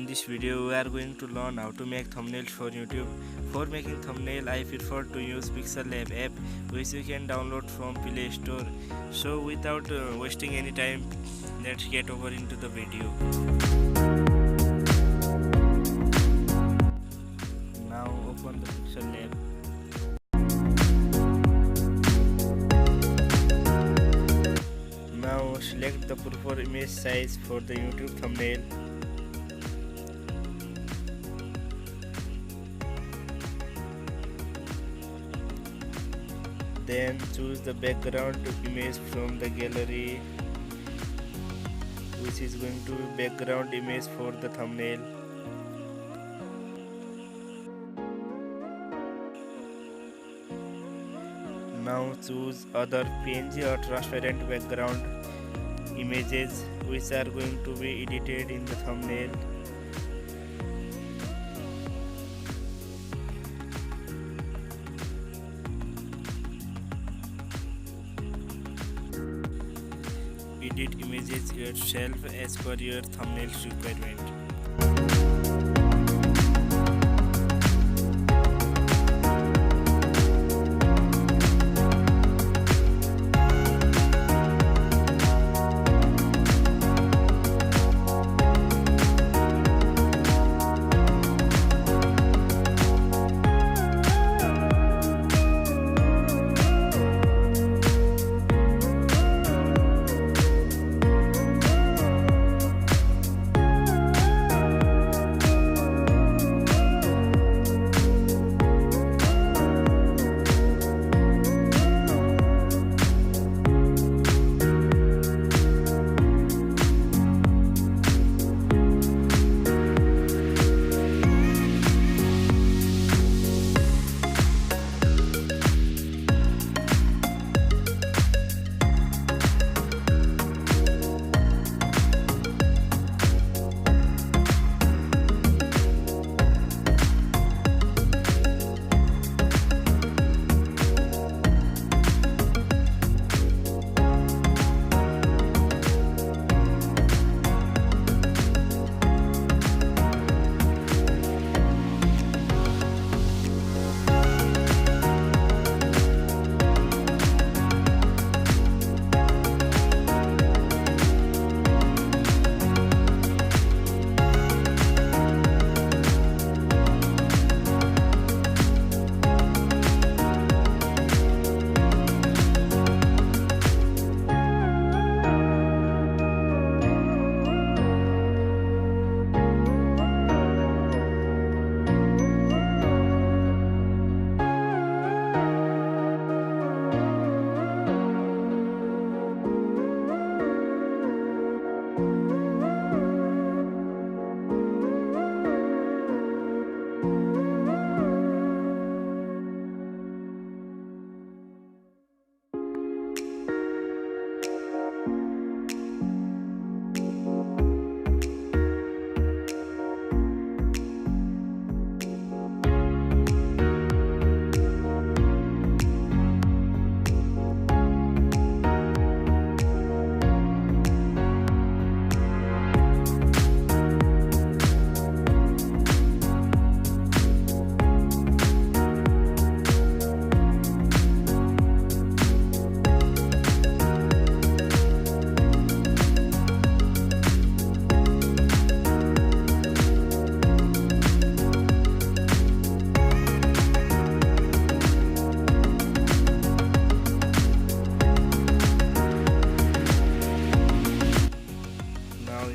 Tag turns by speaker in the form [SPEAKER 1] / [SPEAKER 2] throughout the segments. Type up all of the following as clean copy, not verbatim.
[SPEAKER 1] this video we are going to learn how to make thumbnails for YouTube. For making thumbnail I prefer to use Pixellab app, which you can download from Play Store. So without wasting any time, let's get over into the video. Now open the Pixellab. Now select the preferred image size for the YouTube thumbnail. Then choose the background image from the gallery, which is going to be background image for the thumbnail. Now choose other PNG or transparent background images which are going to be edited in the thumbnail. Edit images yourself as per your thumbnail's requirement.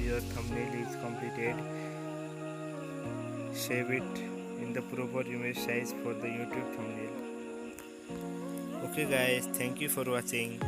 [SPEAKER 1] Your thumbnail is completed. Save it in the proper image size for the YouTube thumbnail. Okay guys, thank you for watching.